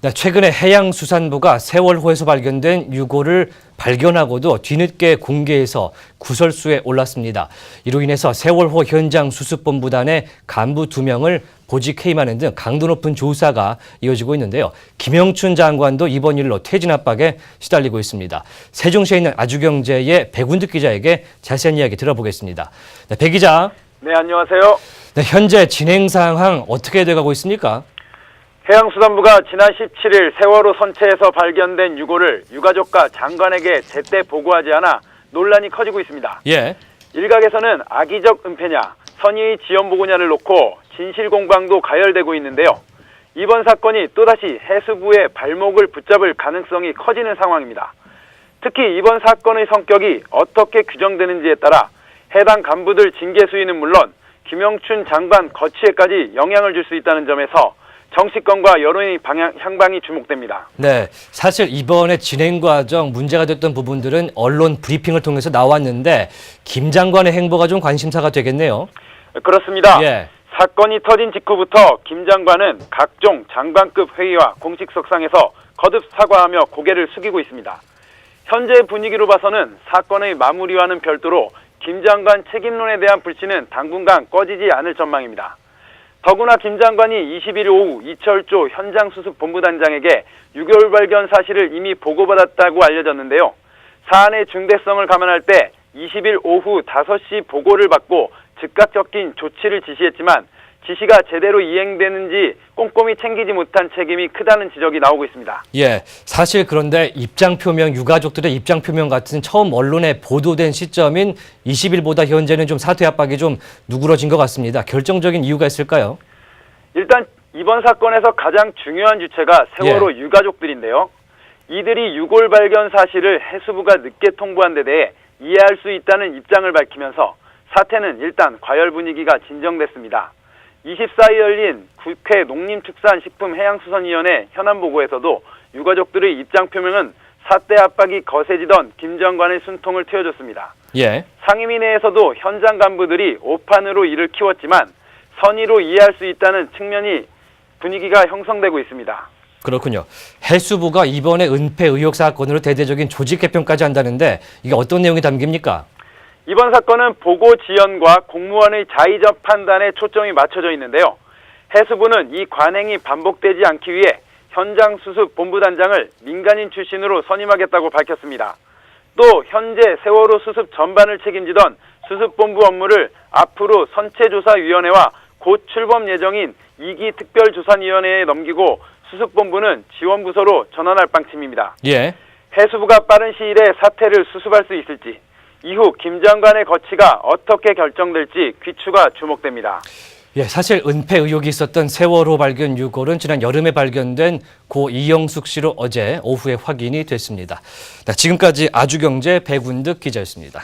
네, 최근에 해양수산부가 세월호에서 발견된 유골을 발견하고도 뒤늦게 공개해서 구설수에 올랐습니다. 이로 인해서 세월호 현장 수습본부단의 간부 2명을 보직 해임하는 등 강도 높은 조사가 이어지고 있는데요. 김영춘 장관도 이번 일로 퇴진 압박에 시달리고 있습니다. 세종시에 있는 아주경제의 백운득 기자에게 자세한 이야기 들어보겠습니다. 네, 백 기자. 네, 안녕하세요. 네, 현재 진행 상황 어떻게 돼가고 있습니까? 해양수산부가 지난 17일 세월호 선체에서 발견된 유골을 유가족과 장관에게 제때 보고하지 않아 논란이 커지고 있습니다. 예. 일각에서는 악의적 은폐냐, 선의의 지연 보고냐를 놓고 진실 공방도 가열되고 있는데요. 이번 사건이 또다시 해수부의 발목을 붙잡을 가능성이 커지는 상황입니다. 특히 이번 사건의 성격이 어떻게 규정되는지에 따라 해당 간부들 징계 수위는 물론 김영춘 장관 거취에까지 영향을 줄 수 있다는 점에서 정치권과 여론의 향방이 주목됩니다. 네, 사실 이번에 진행 과정 문제가 됐던 부분들은 언론 브리핑을 통해서 나왔는데 김 장관의 행보가 좀 관심사가 되겠네요. 그렇습니다. 예. 사건이 터진 직후부터 김 장관은 각종 장관급 회의와 공식석상에서 거듭 사과하며 고개를 숙이고 있습니다. 현재 분위기로 봐서는 사건의 마무리와는 별도로 김 장관 책임론에 대한 불씨는 당분간 꺼지지 않을 전망입니다. 더구나 김 장관이 21일 오후 이철조 현장수습본부단장에게 유골 발견 사실을 이미 보고받았다고 알려졌는데요. 사안의 중대성을 감안할 때 20일 오후 5시 보고를 받고 즉각 적긴 조치를 지시했지만 지시가 제대로 이행되는지 꼼꼼히 챙기지 못한 책임이 크다는 지적이 나오고 있습니다. 예, 사실 그런데 입장 표명, 유가족들의 입장 표명 같은 처음 언론에 보도된 시점인 20일보다 현재는 좀 사퇴 압박이 좀 누그러진 것 같습니다. 결정적인 이유가 있을까요? 일단 이번 사건에서 가장 중요한 주체가 세월호 유가족들인데요. 이들이 유골 발견 사실을 해수부가 늦게 통보한 데 대해 이해할 수 있다는 입장을 밝히면서 사태는 일단 과열 분위기가 진정됐습니다. 24일 열린 국회 농림축산식품해양수산위원회 현안보고에서도 유가족들의 입장 표명은 사퇴 압박이 거세지던 김 장관의 숨통을 트여줬습니다. 예. 상임위 내에서도 현장 간부들이 오판으로 이를 키웠지만 선의로 이해할 수 있다는 측면이 분위기가 형성되고 있습니다. 그렇군요. 해수부가 이번에 은폐 의혹 사건으로 대대적인 조직 개편까지 한다는데 이게 어떤 내용이 담깁니까? 이번 사건은 보고 지연과 공무원의 자의적 판단에 초점이 맞춰져 있는데요. 해수부는 이 관행이 반복되지 않기 위해 현장 수습 본부단장을 민간인 출신으로 선임하겠다고 밝혔습니다. 또 현재 세월호 수습 전반을 책임지던 수습본부 업무를 앞으로 선체조사위원회와 곧 출범 예정인 2기 특별조사위원회에 넘기고 수습본부는 지원부서로 전환할 방침입니다. 예. 해수부가 빠른 시일에 사태를 수습할 수 있을지, 이후 김 장관의 거취가 어떻게 결정될지 귀추가 주목됩니다. 예, 사실 은폐 의혹이 있었던 세월호 발견 유골은 지난 여름에 발견된 고 이영숙 씨로 어제 오후에 확인이 됐습니다. 지금까지 아주경제 백운득 기자였습니다.